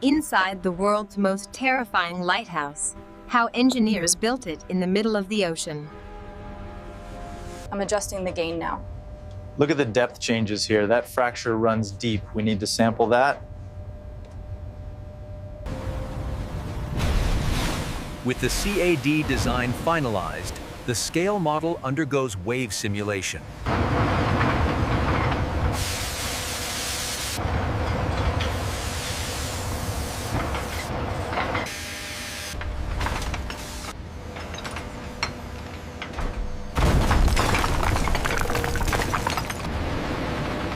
inside the world's most terrifying lighthouse. How engineers built it in the middle of the ocean. I'm adjusting the gain now. Look at the depth changes here. That fracture runs deep. We need to sample that. With the CAD design finalized, the scale model undergoes wave simulation.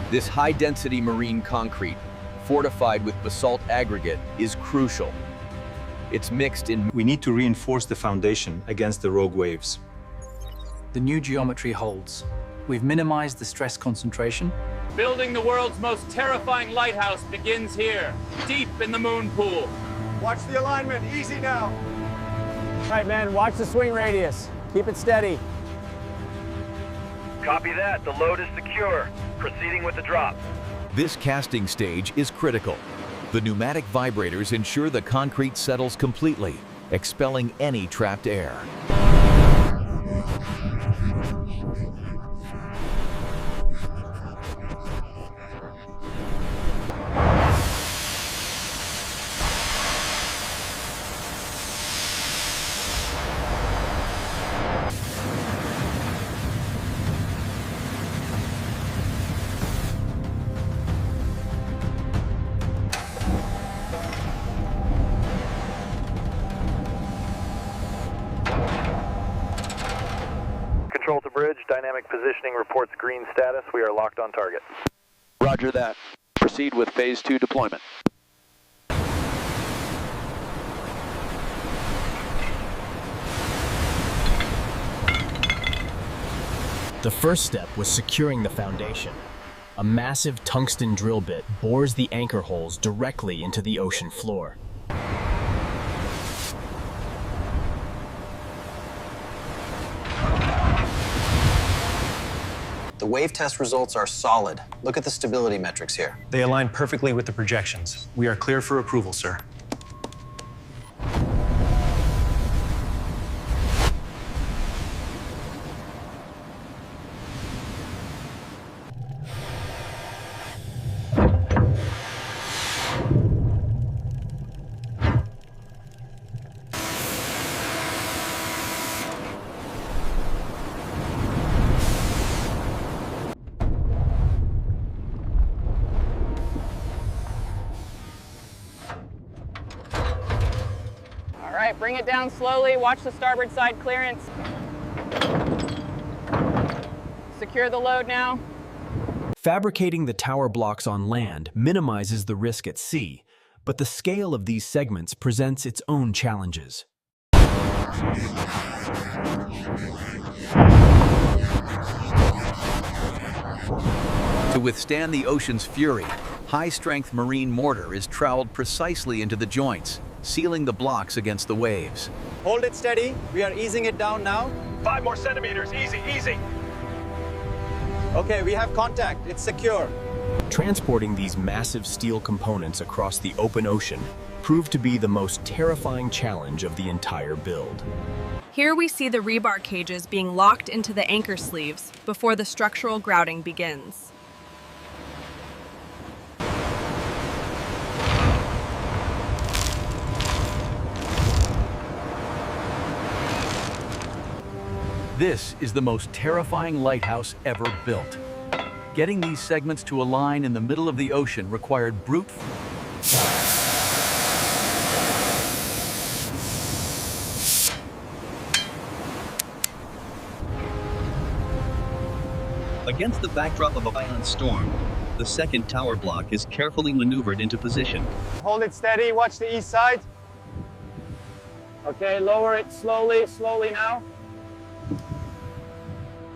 This high-density marine concrete, fortified with basalt aggregate, is crucial. It's mixed in. We need to reinforce the foundation against the rogue waves. The new geometry holds. We've minimized the stress concentration. Building the world's most terrifying lighthouse begins here, deep in the moon pool. Watch the alignment, easy now. All right, men, watch the swing radius. Keep it steady. Copy that, the load is secure. Proceeding with the drop. This casting stage is critical. The pneumatic vibrators ensure the concrete settles completely, expelling any trapped air. Control to bridge, dynamic positioning reports green status. We are locked on target. Roger that. Proceed with phase 2 deployment. The first step was securing the foundation. A massive tungsten drill bit bores the anchor holes directly into the ocean floor. The wave test results are solid. Look at the stability metrics here. They align perfectly with the projections. We are clear for approval, sir. All right, bring it down slowly. Watch the starboard side clearance. Secure the load now. Fabricating the tower blocks on land minimizes the risk at sea, but the scale of these segments presents its own challenges. To withstand the ocean's fury, high-strength marine mortar is troweled precisely into the joints, sealing the blocks against the waves. Hold it steady. We are easing it down now. 5 more centimeters, easy, easy. Okay, we have contact. It's secure. Transporting these massive steel components across the open ocean proved to be the most terrifying challenge of the entire build. Here we see the rebar cages being locked into the anchor sleeves before the structural grouting begins. This is the most terrifying lighthouse ever built. Getting these segments to align in the middle of the ocean required brute force. Against the backdrop of a violent storm, the second tower block is carefully maneuvered into position. Hold it steady. Watch the east side. Okay, lower it slowly, slowly now.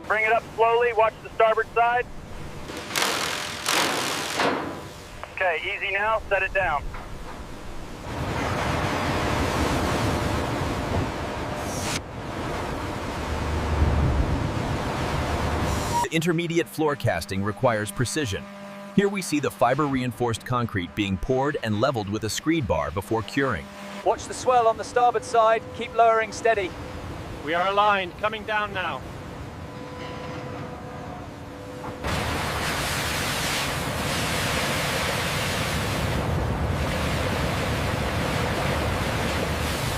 Bring it up slowly, watch the starboard side. Okay, easy now, set it down. The intermediate floor casting requires precision. Here we see the fiber-reinforced concrete being poured and leveled with a screed bar before curing. Watch the swell on the starboard side. Keep lowering steady. We are aligned. Coming down now.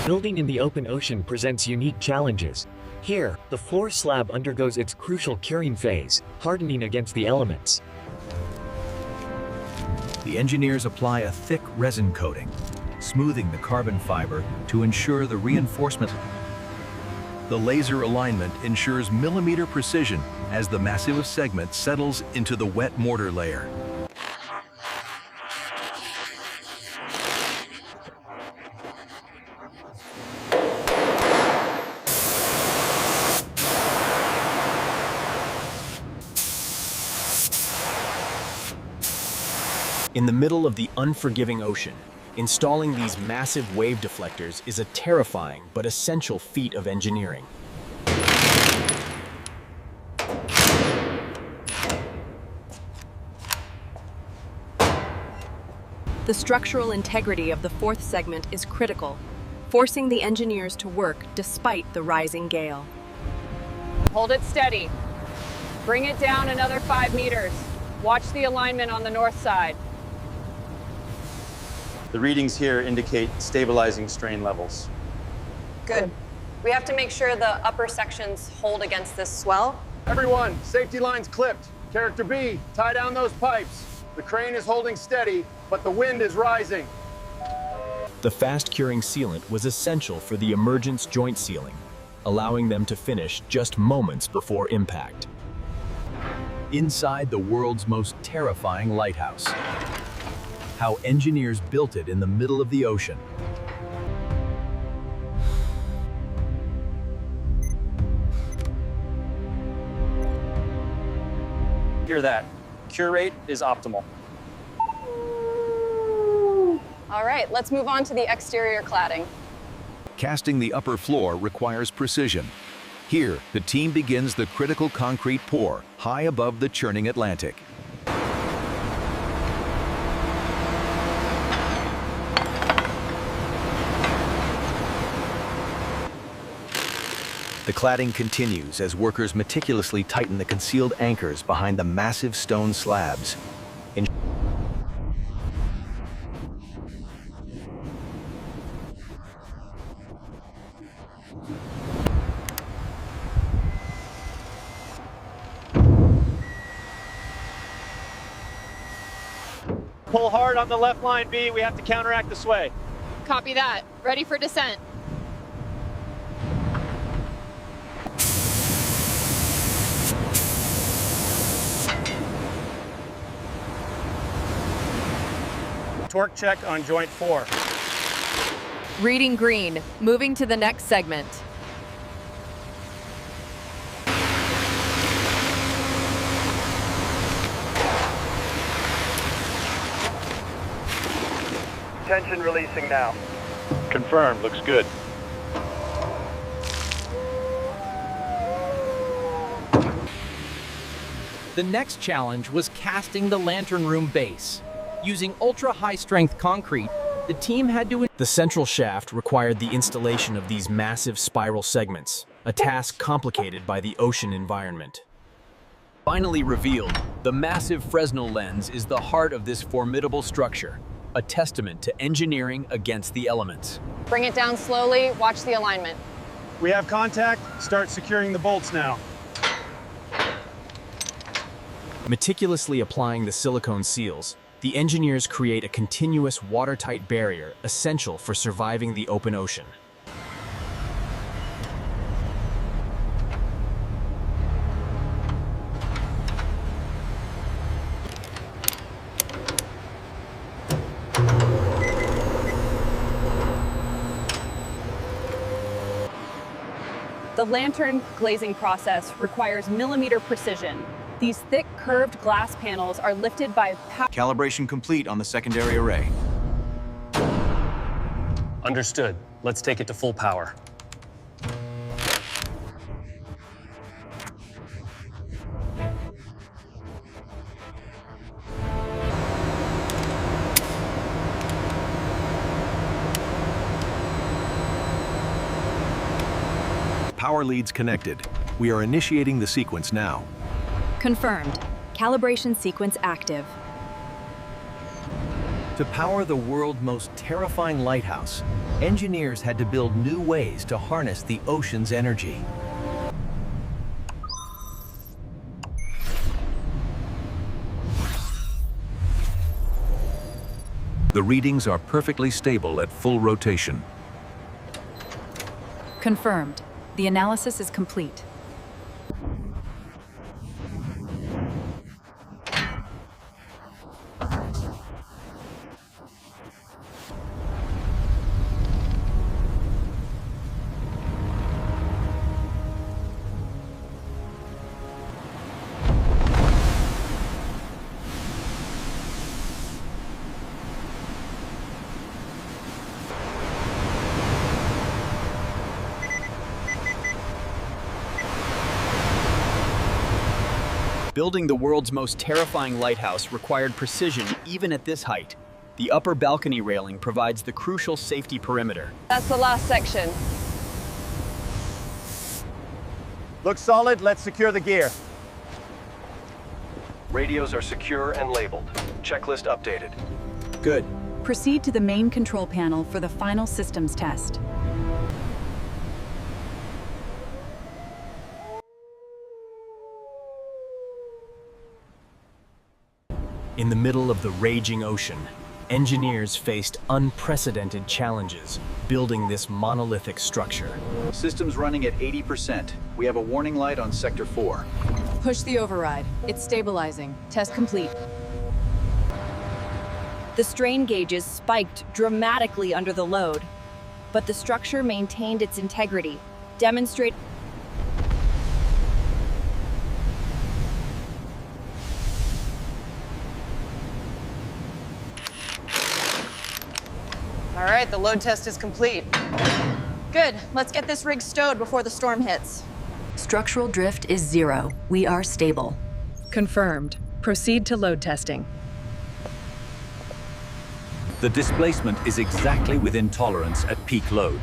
Building in the open ocean presents unique challenges. Here, the floor slab undergoes its crucial curing phase, hardening against the elements. The engineers apply a thick resin coating, smoothing the carbon fiber to ensure the reinforcement. The laser alignment ensures millimeter precision as the massive segment settles into the wet mortar layer. In the middle of the unforgiving ocean, installing these massive wave deflectors is a terrifying but essential feat of engineering. The structural integrity of the fourth segment is critical, forcing the engineers to work despite the rising gale. Hold it steady. Bring it down another 5 meters. Watch the alignment on the north side. The readings here indicate stabilizing strain levels. Good. We have to make sure the upper sections hold against this swell. Everyone, safety lines clipped. Character B, tie down those pipes. The crane is holding steady, but the wind is rising. The fast-curing sealant was essential for the emergence joint sealing, allowing them to finish just moments before impact. Inside the world's most terrifying lighthouse. How engineers built it in the middle of the ocean. Hear that? Cure rate is optimal. All right, let's move on to the exterior cladding. Casting the upper floor requires precision. Here, the team begins the critical concrete pour high above the churning Atlantic. The cladding continues as workers meticulously tighten the concealed anchors behind the massive stone slabs. Pull hard on the left line, B. We have to counteract the sway. Copy that. Ready for descent. Torque check on joint 4. Reading green, moving to the next segment. Tension releasing now. Confirmed, looks good. The next challenge was casting the lantern room base. Using ultra-high-strength concrete, the team had to... The central shaft required the installation of these massive spiral segments, a task complicated by the ocean environment. Finally revealed, the massive Fresnel lens is the heart of this formidable structure, a testament to engineering against the elements. Bring it down slowly. Watch the alignment. We have contact. Start securing the bolts now. Meticulously applying the silicone seals, the engineers create a continuous watertight barrier essential for surviving the open ocean. The lantern glazing process requires millimeter precision. These thick, curved glass panels are lifted by power. Calibration complete on the secondary array. Understood. Let's take it to full power. power leads connected. We are initiating the sequence now. Confirmed. Calibration sequence active. To power the world's most terrifying lighthouse, engineers had to build new ways to harness the ocean's energy. The readings are perfectly stable at full rotation. Confirmed. The analysis is complete. Building the world's most terrifying lighthouse required precision even at this height. The upper balcony railing provides the crucial safety perimeter. That's the last section. Looks solid, let's secure the gear. Radios are secure and labeled. Checklist updated. Good. Proceed to the main control panel for the final systems test. In the middle of the raging ocean, engineers faced unprecedented challenges building this monolithic structure. Systems running at 80%. We have a warning light on Sector 4. Push the override. It's stabilizing. Test complete. The strain gauges spiked dramatically under the load, but the structure maintained its integrity, demonstrate. All right, the load test is complete. Good, let's get this rig stowed before the storm hits. Structural drift is 0. We are stable. Confirmed. Proceed to load testing. The displacement is exactly within tolerance at peak load.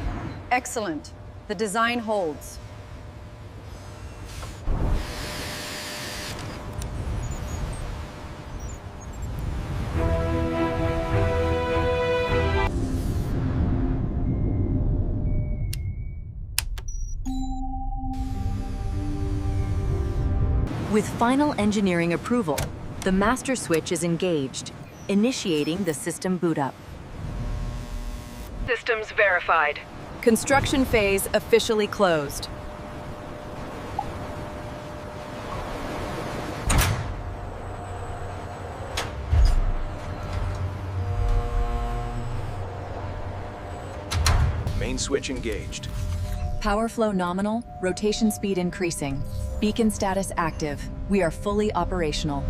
Excellent. The design holds. With final engineering approval, the master switch is engaged, initiating the system boot up. Systems verified. Construction phase officially closed. Main switch engaged. Power flow nominal, rotation speed increasing. Beacon status active. We are fully operational.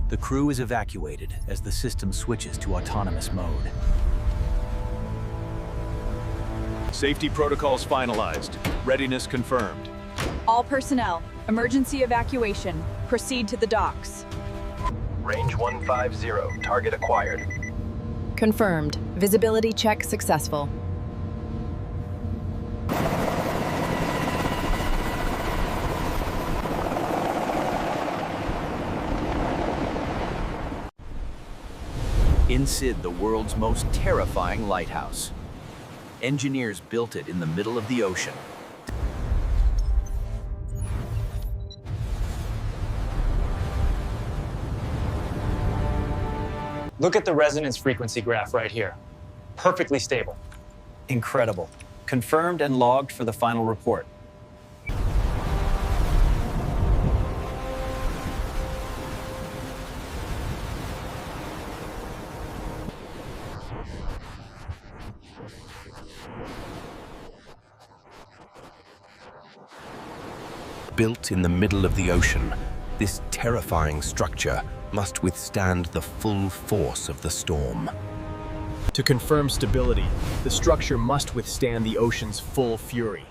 The crew is evacuated as the system switches to autonomous mode. Safety protocols finalized. Readiness confirmed. All personnel, emergency evacuation. Proceed to the docks. Range 150. Target acquired. Confirmed. Visibility check successful. Inside the world's most terrifying lighthouse. Engineers built it in the middle of the ocean. Look at the resonance frequency graph right here. Perfectly stable. Incredible. Confirmed and logged for the final report. Built in the middle of the ocean, this terrifying structure must withstand the full force of the storm. To confirm stability, the structure must withstand the ocean's full fury.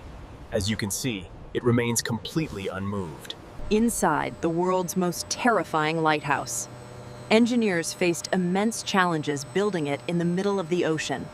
As you can see, it remains completely unmoved. Inside the world's most terrifying lighthouse, Engineers faced immense challenges building it in the middle of the ocean.